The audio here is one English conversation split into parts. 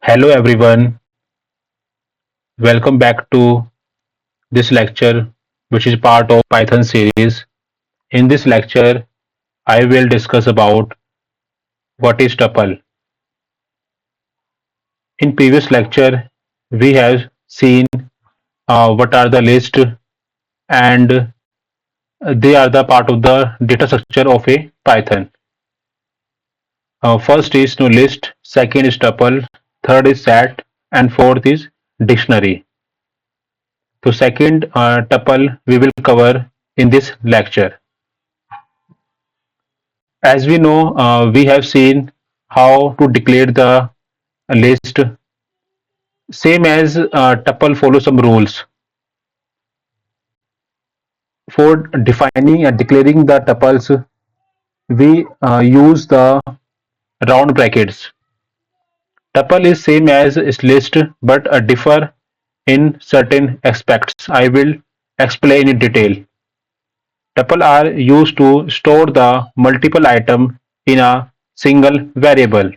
Hello everyone, welcome back to this lecture which is part of Python series. In this lecture, I will discuss about what is tuple. In previous lecture, we have seen what are the list and they are the part of the data structure of a Python. First is no list, second is tuple, third is set and fourth is dictionary. So second tuple we will cover in this lecture. As we know, we have seen how to declare the list. Same as tuple follow some rules for defining and declaring the tuples. We use the round brackets. Tuple is same as is list but differ in certain aspects. I will explain in detail. Tuple are used to store the multiple item in a single variable.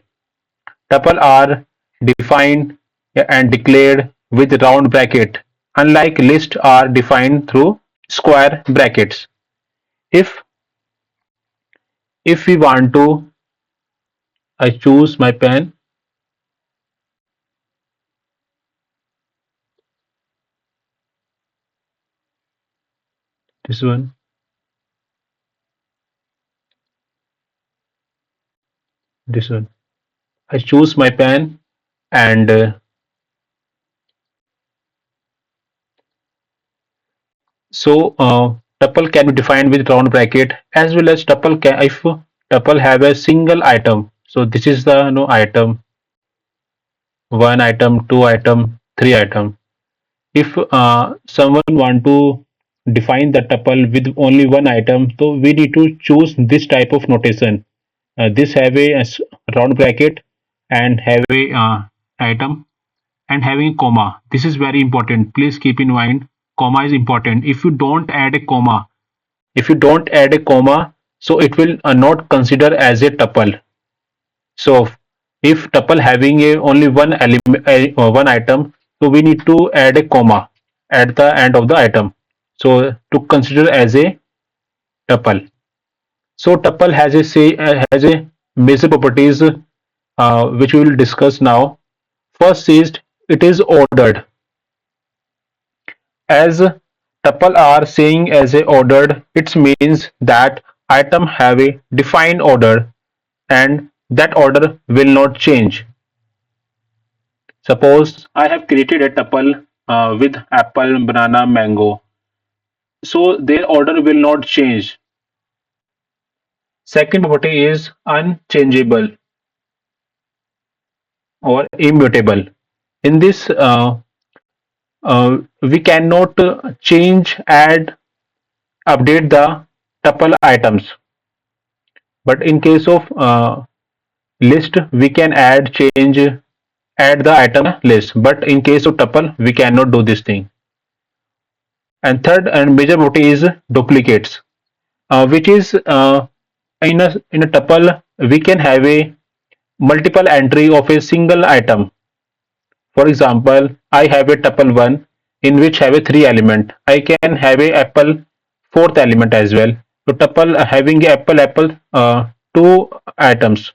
Tuple are defined and declared with round bracket, unlike lists are defined through square brackets. If if we want to, I choose my pen. This one, this one. I choose my pen, and tuple can be defined with round bracket as well as tuple can if tuple have a single item. So this is the item, one item, two item, three item. If someone want to define the tuple with only one item, so we need to choose this type of notation. This have a round bracket and have a item and having a comma. This is very important. Please keep in mind, comma is important. If you don't add a comma, so it will not consider as a tuple. So if tuple having a only one element, one item, so we need to add a comma at the end of the item. So to consider as a tuple. So tuple has a has a major properties which we will discuss now. First is it is ordered. As tuple are saying as a ordered, it means that item have a defined order and that order will not change. Suppose I have created a tuple with apple, banana, mango. So their order will not change. Second property is unchangeable or immutable. In this, we cannot change, add, update the tuple items. But in case of list, we can add, change, add the item list. But in case of tuple, we cannot do this thing. And third and major property is duplicates, which is in a tuple we can have a multiple entry of a single item. For example, I have a tuple 1 in which have a 3 element. I can have a apple fourth element as well. So tuple having a apple 2 items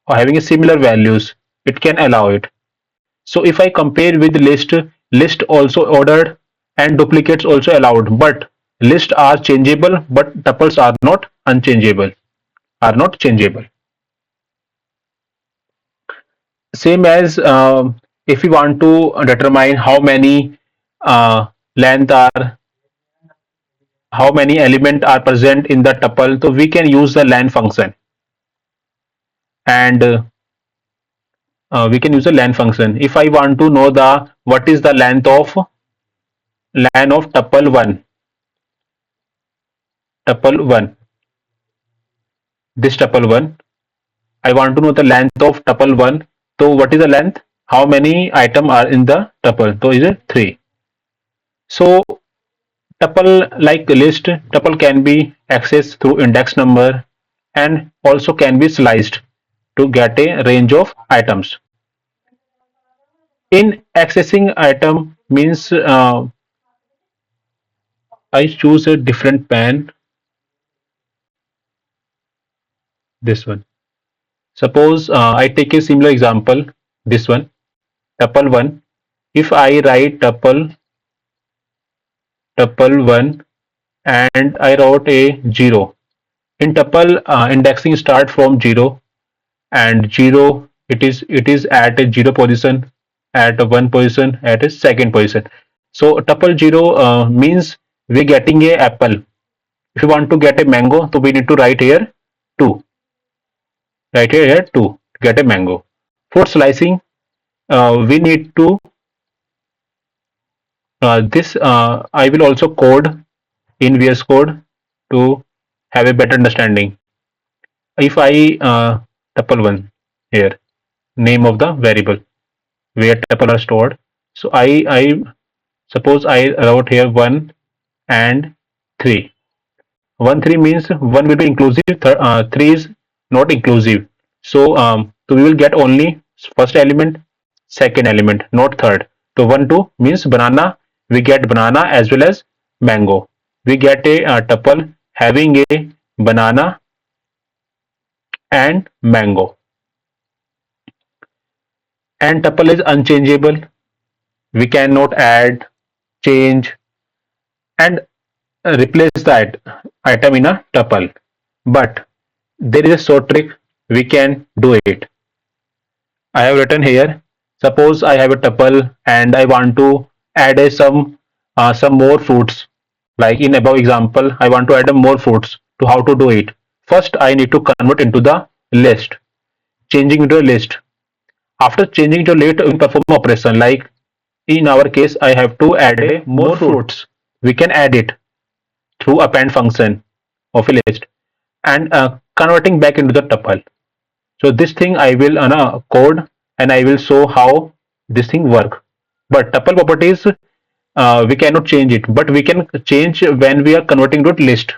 or having a similar values, it can allow it. So if I compare with list also ordered and duplicates also allowed, but lists are changeable but tuples are not unchangeable, are not changeable. Same as if we want to determine length are how many element are present in the tuple, so we can use the len function and we can use the len function. If I want to know the what is the length of len of tuple 1, this tuple 1, I want to know the length of tuple 1. So what is the length? How many items are in the tuple? So is it 3. So tuple like list, tuple can be accessed through index number and also can be sliced to get a range of items. In accessing item means I choose a different pen, this one. Suppose I take a similar example, this one, tuple 1. If I write tuple 1 and I wrote a 0. In tuple, indexing start from 0, and 0 it is at a 0 position, at a 1 position, at a second position. So tuple 0 means we're getting a apple. If you want to get a mango, so we need to write here 2. Write here 2 to get a mango. For slicing, we need to this I will also code in VS Code to have a better understanding. If I tuple 1 here, name of the variable where tuple are stored. So I suppose I wrote here 1 and 3. 1 3 means 1 will be inclusive, 3 is not inclusive. So we will get only first element, second element, not third. So 1 2 means banana, we get banana as well as mango. We get a tuple having a banana and mango, and tuple is unchangeable. We cannot add, change, and replace that item in a tuple. But there is a short trick, we can do it. I have written here, suppose I have a tuple and I want to add some more fruits. Like in above example, I want to add more fruits. To how to do it? First, I need to convert into the list, changing into a list. After changing to list, we perform operation. Like in our case, I have to add a more fruits. We can add it through append function of a list, and converting back into the tuple. So this thing I will code, and I will show how this thing work. But tuple properties, we cannot change it, but we can change when we are converting to list,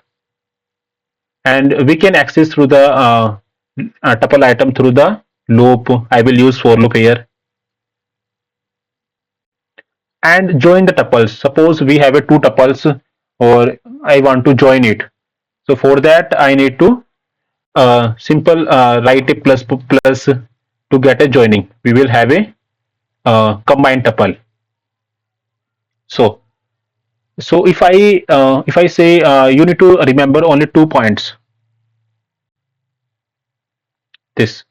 and we can access through the tuple item through the loop. I will use for loop here, and join the tuples. Suppose we have a two tuples, or I want to join it. So for that I need to simple write a plus to get a joining. We will have a combined tuple. So if I say you need to remember only 2 points, this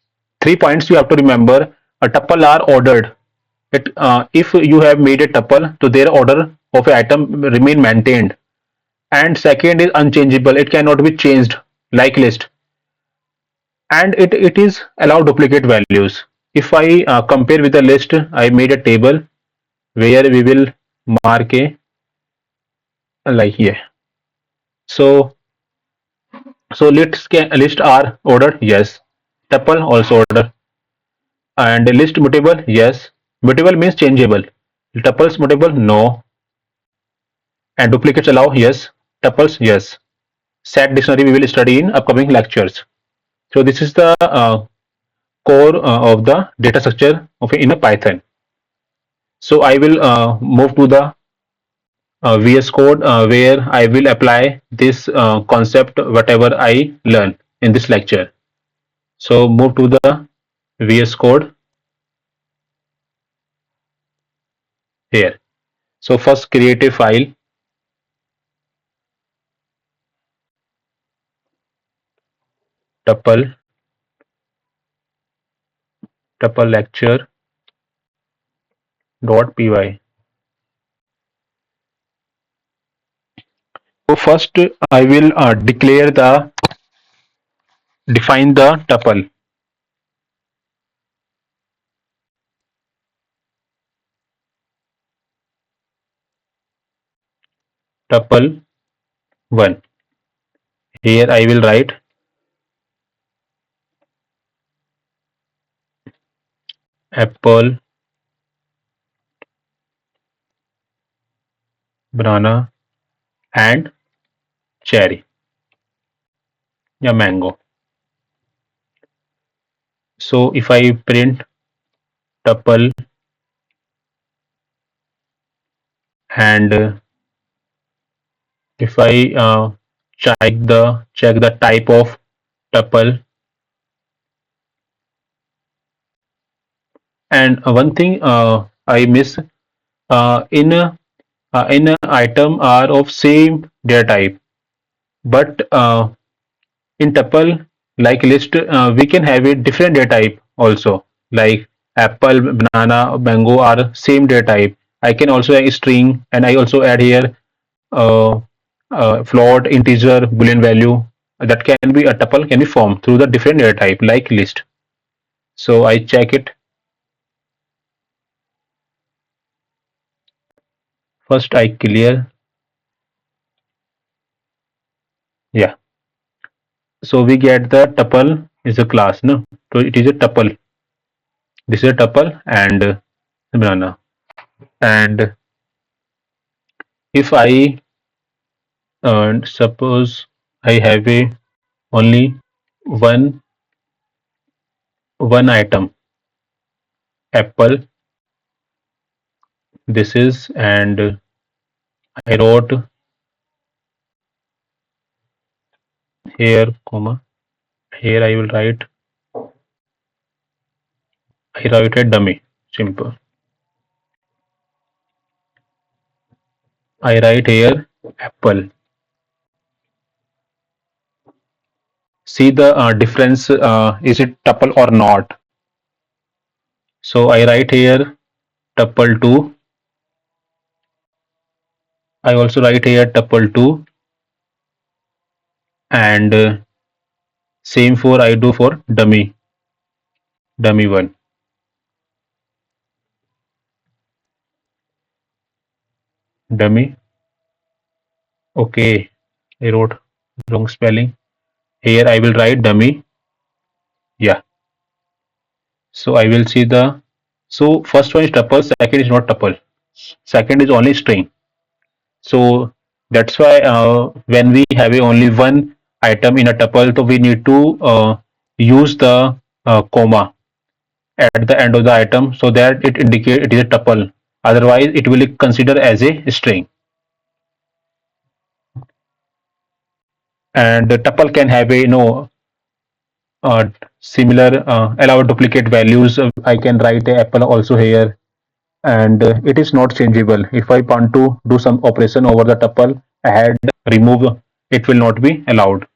3 points you have to remember. A tuple are ordered. If you have made a tuple, so their order of an item remain maintained. And second is unchangeable. It cannot be changed like list. And it is allow duplicate values. If I compare with the list, I made a table where we will mark a like here. So list are ordered, yes. Tuple also ordered, and list mutable, yes. Mutable means changeable. Tuples mutable, no. And duplicates allow, yes. Tuples, yes. Set dictionary we will study in upcoming lectures. So this is the core of the data structure of in a Python. So I will move to the VS Code where I will apply this concept whatever I learn in this lecture. So move to the VS Code here. So first create a file, tuple lecture.py. So first I will define the tuple 1. Here I will write apple, banana, and cherry, या mango. So if I print tuple and if I check the type of tuple, and one thing I miss in a item are of same data type, but in tuple like list we can have a different data type also, like apple, banana, mango are same data type. I can also add string, and I also add here uh, float, integer, boolean value. That can be a tuple can be formed through the different data type like list. So I check it. First I clear. Yeah. So we get the tuple is a class, no? So it is a tuple. This is a tuple and banana. And if I suppose I have a only one one item, apple. This is, and I wrote here comma. Here I will write. I write a dummy. Simple. I write here apple. See the difference. Is it tuple or not? So I write here tuple 2. I also write here tuple 2, and same for I do for dummy 1. Dummy. Okay, I wrote wrong spelling. Here I will write dummy. Yeah. So I will see the. So first one is tuple, second is not tuple. Second is only string. So that's why when we have a only one item in a tuple, so we need to use the comma at the end of the item so that it indicates it is a tuple. Otherwise, it will be considered as a string. And the tuple can have a uh, similar allow duplicate values. I can write a apple also here, and it is not changeable. If I want to do some operation over the tuple, add, remove, it will not be allowed.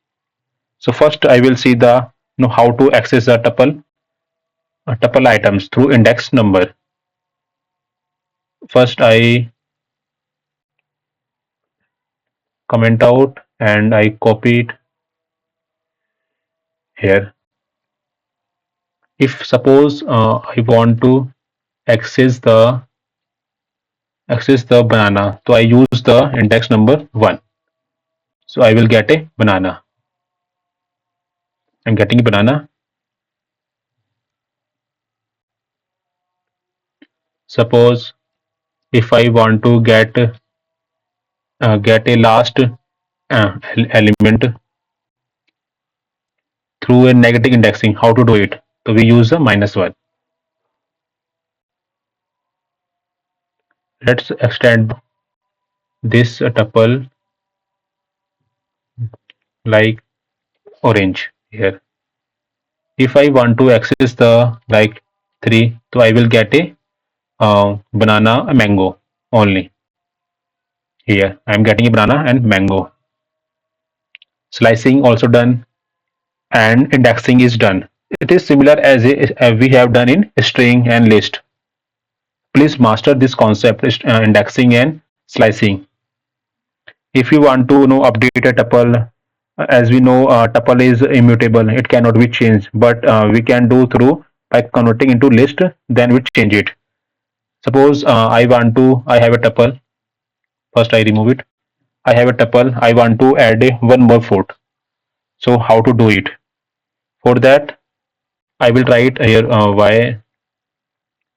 So first I will see the how to access the tuple items through index number. First I comment out and I copy it here. If suppose I want to access the banana, so I use the index number 1. So I will get a banana. I'm getting a banana. Suppose if I want to get a last element through a negative indexing, how to do it? So we use the -1. Let's extend this tuple like orange here. If I want to access the like 3, so I will get a banana, a mango only. Here I am getting a banana and mango. Slicing also done, and indexing is done. It is similar as we have done in string and list. Please master this concept, indexing and slicing. If you want to update a tuple, as we know, tuple is immutable, it cannot be changed, but we can do through by converting into list, then we change it. Suppose I have a tuple. First I remove it. I have a tuple, I want to add one more float. So how to do it? For that I will write here y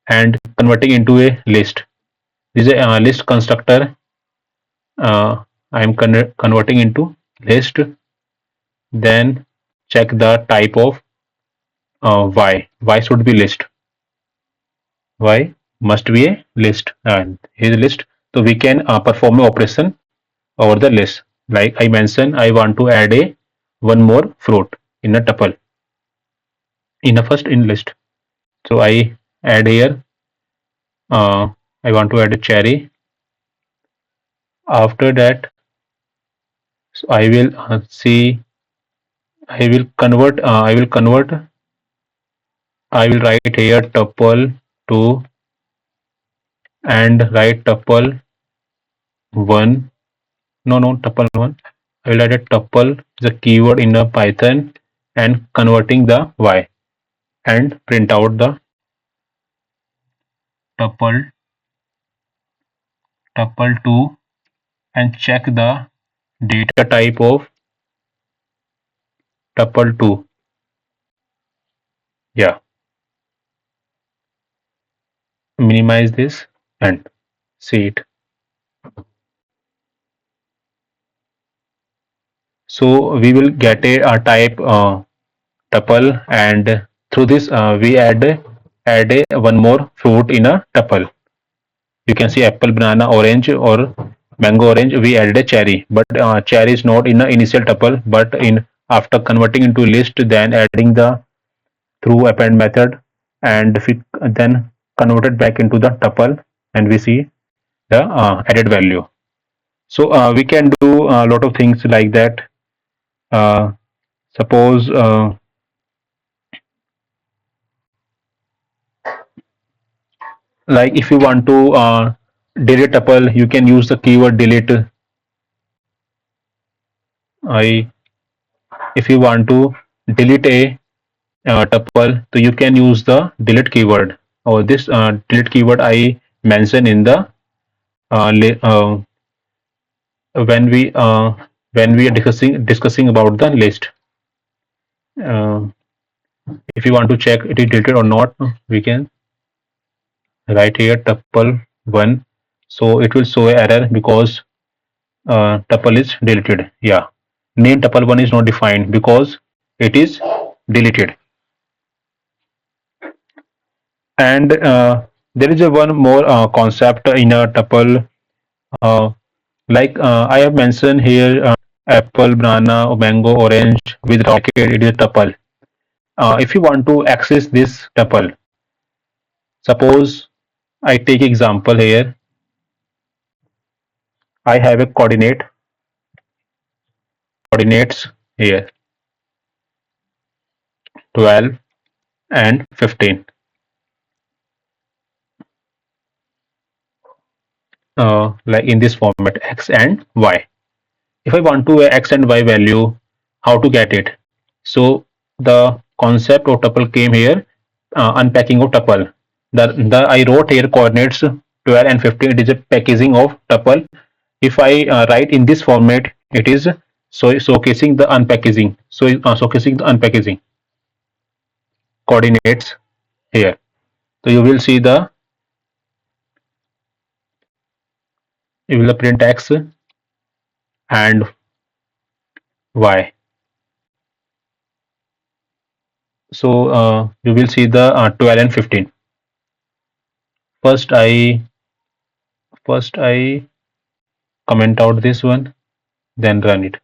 and converting into a list. This is a list constructor. I am converting into list. Then check the type of y should be list. Y must be a list, and here is a list. So we can perform an operation over the list. Like I mentioned, I want to add a one more fruit in a tuple in a first in list. So I add here. I want to add a cherry. After that, so I will see. I will convert. I will write here tuple two and write tuple one. No, no, tuple one. I will add a tuple, the keyword in a Python, and converting the y and print out the tuple two and check the data type of tuple two. Yeah, minimize this and see it. So we will get a type tuple, and through this we add a one more fruit in a tuple. You can see apple, banana, orange, or mango, orange. We added a cherry, but cherry is not in the initial tuple, but in after converting into list, then adding the through append method, and we then convert it back into the tuple, and we see the added value. So we can do a lot of things like that. Uh, suppose like if you want to delete tuple, you can use the keyword delete. I If you want to delete a tuple, so you can use the delete keyword, or this delete keyword I mentioned in the uh, when we are discussing about the list. Uh, if you want to check it is deleted or not, we can write here tuple one. So it will show an error because tuple is deleted. Yeah, name tuple one is not defined because it is deleted. And there is a one more concept in a tuple. Uh, like I have mentioned here, apple, banana, mango, orange with rocket, it is a tuple. If you want to access this tuple, suppose I take example here. I have a coordinates here 12 and 15. Like in this format, x and y. If I want to x and y value, how to get it? So the concept of tuple came here, unpacking of tuple. The I wrote here coordinates 12 and 15. It is a packaging of tuple. If I write in this format, it is showcasing the unpackaging. So showcasing the unpackaging coordinates here. So you will print x and y. So you will see the 12 and 15. First I comment out this one, then run it.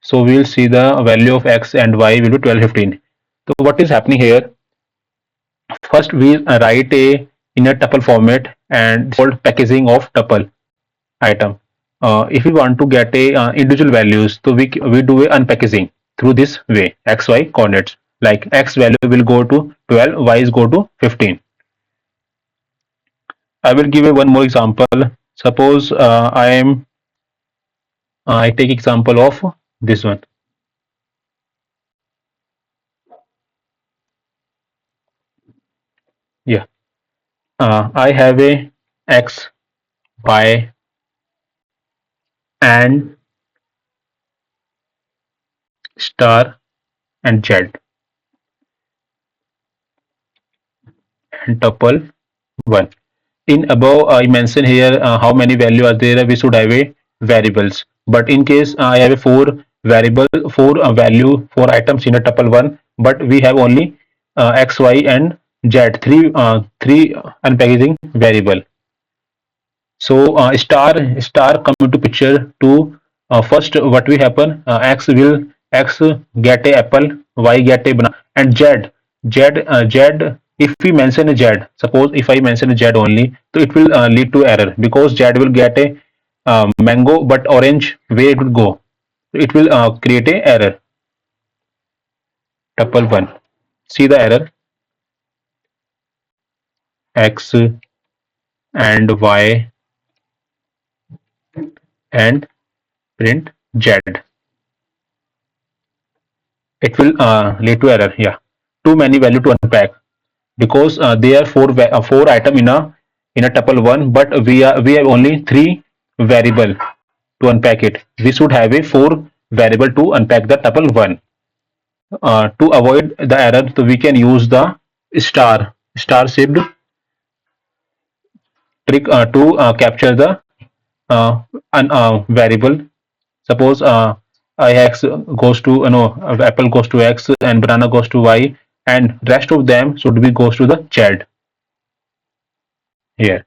So we will see the value of x and y will be 12, 15. So what is happening here? First we write a in a tuple format and it's called packaging of tuple item. If we want to get a individual values, so we do a unpackaging through this way, x y coordinates. Like x value will go to 12, y is go to 15. I will give you one more example. Suppose I take example of this one. Yeah, I have a x, y, and star and z and tuple one. In above, I mentioned here how many value are there. We should have a variables. But in case I have a four value, four items in a tuple one, but we have only x, y, and z, three unpackaging variable. So star come into picture to first what will happen, x get a apple, y get a banana, and z if we mention a z, suppose if I mention a z only, so it will lead to error because z will get a mango, but orange where it will go, it will create a error. Tuple 1, see the error, x and y and print z, it will lead to error. Yeah, too many value to unpack because there are four item in a tuple one, but we have only three variable to unpack it. We should have a four variable to unpack the tuple one. To avoid the error, so we can use the star shaped trick to capture the variable. Suppose x goes to no apple goes to x and banana goes to y, and rest of them should be goes to the z here.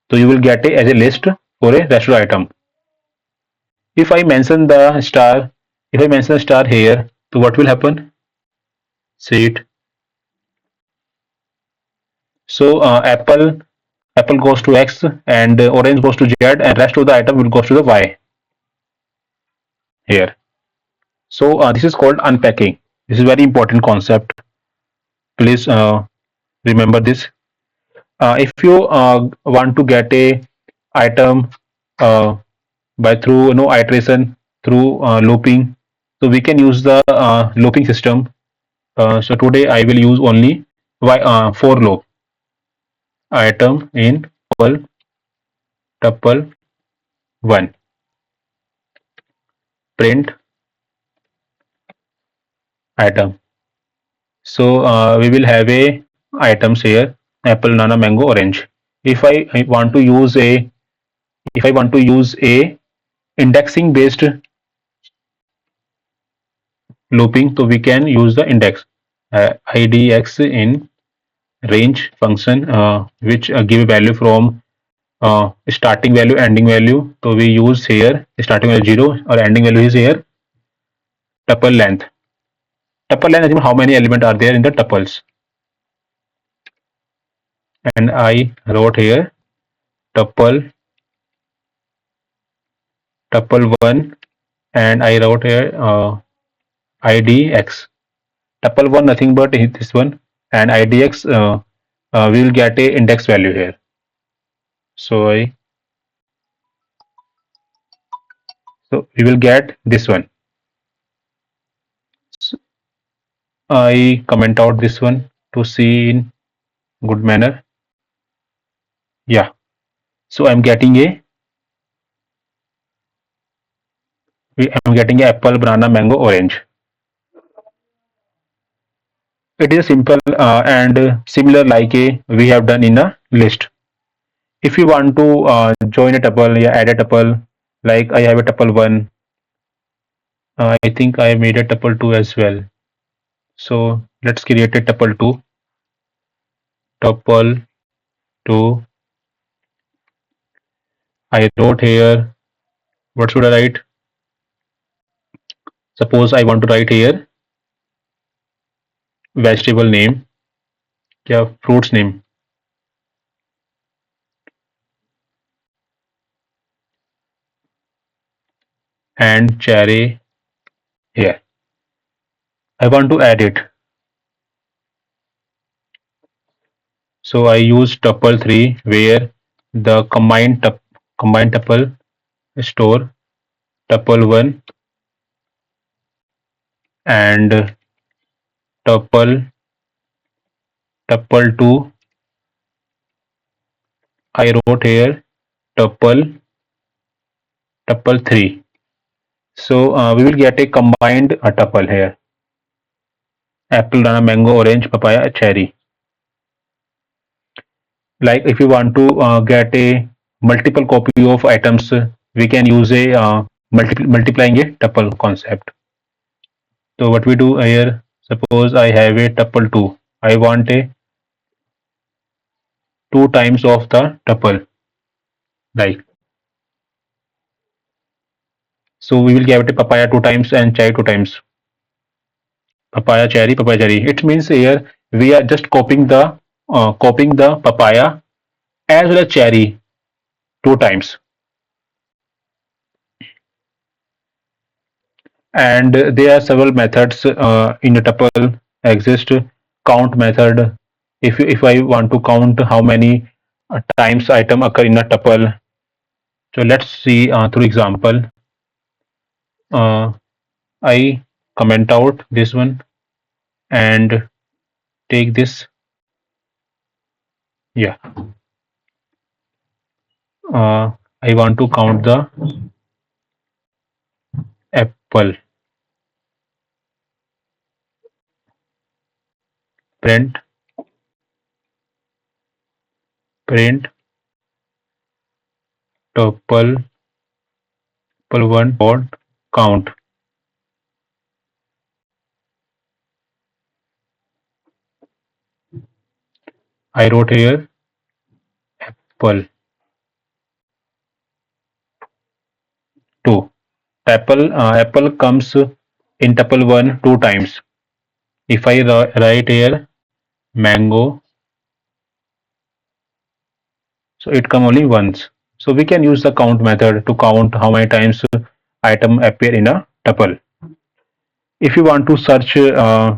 So you will get a as a list for a rest item. If I mention the star, if I mention the star here, so what will happen? See it. So apple goes to x and orange goes to z, and rest of the item will goes to the y here. So this is called unpacking. This is very important concept. Please remember this. If you want to get a item uh, by through iteration through looping, so we can use the looping system. So today I will use only for loop item in tuple 1, print item. So we will have a items here, apple, banana, mango, orange. If I want to use a if I want to use a indexing based looping, so we can use the index idx in range function, which give value from starting value, ending value. So we use here starting value 0 or ending value is here tuple length. Tuple length is how many elements are there in the tuples, and I wrote here tuple 1, and I wrote here idx tuple 1 nothing but this one, and idx we will get a index value here. So we will get this one. So I comment out this one to see in good manner. Yeah. So I'm getting a apple, banana, mango, orange. It is simple and similar like a we have done in a list. If you want to join a tuple, yeah, add a tuple. Like I have a tuple 1. I think I made a tuple 2 as well. So let's create a tuple 2. Tuple 2. I wrote here. What should I write? Suppose I want to write here vegetable name, yeah, fruits name, and cherry here. I want to add it. So I use tuple 3 where the combined tuple store tuple 1 and tuple 2. I wrote here tuple 3. So we will get a combined tuple here: apple, banana, mango, orange, papaya, cherry. Like if you want to get a multiple copy of items, we can use a multiplying a tuple concept. So what we do here, suppose I have a tuple 2. I want a 2 times of the tuple. Like, so we will give it papaya two times and cherry two times. Papaya cherry. It means here we are just copying the papaya as well as cherry two times. And there are several methods in a tuple exist. Count method. If I want to count how many times item occur in a tuple, so let's see through example. Uh, I comment out this one and take this. Yeah, I want to count the apple. Print, print, tuple, tuple one dot count. I wrote here apple two. Apple comes in tuple one two times. If I write here mango, so it come only once. So we can use the count method to count how many times item appear in a tuple. If you want to search uh,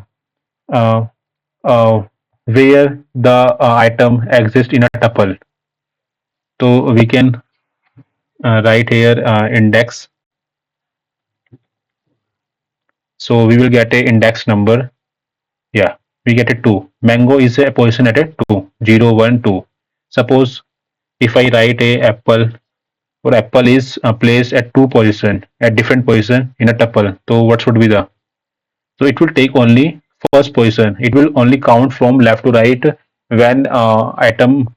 uh, where the item exists in a tuple, so we can write here index. So we will get a index number. Yeah, we get a 2. Mango is a position at a 2, 0, 1, 2. Suppose if I write a apple, or apple is placed at two position, at different position in a tuple, so what should be the? So it will take only first position. It will only count from left to right. When item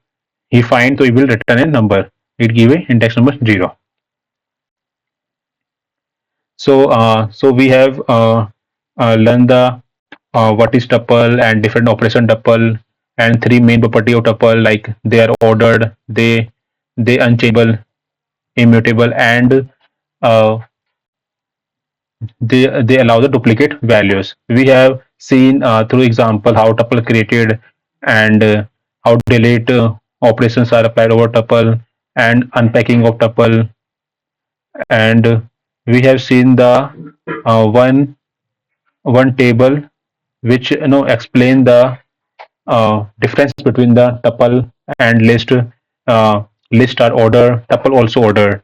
he finds, so it will return a number. It give a index number 0. So we have learned the what is tuple and different operation tuple, and three main property of tuple, like they are ordered, they unchangeable, immutable, and uh, they allow the duplicate values. We have seen through example how tuple created, and how delete operations are applied over tuple, and unpacking of tuple, and we have seen the one table which explain the difference between the tuple and list. List are order, tuple also order.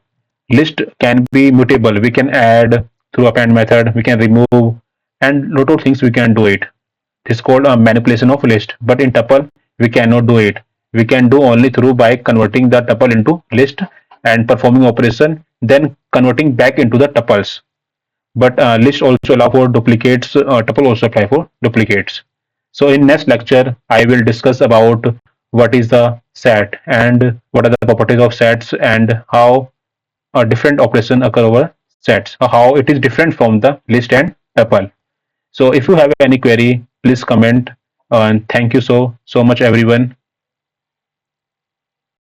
List can be mutable. We can add through append method. We can remove, and lot of things we can do it. This is called a manipulation of list. But in tuple, we cannot do it. We can do only through by converting the tuple into list and performing operation, then converting back into the tuples. But list also allow for duplicates. Tuple also apply for duplicates. So in next lecture, I will discuss about what is the set and what are the properties of sets, and how different operation occur over sets, how it is different from the list and tuple. So if you have any query, please comment. And thank you so much, everyone.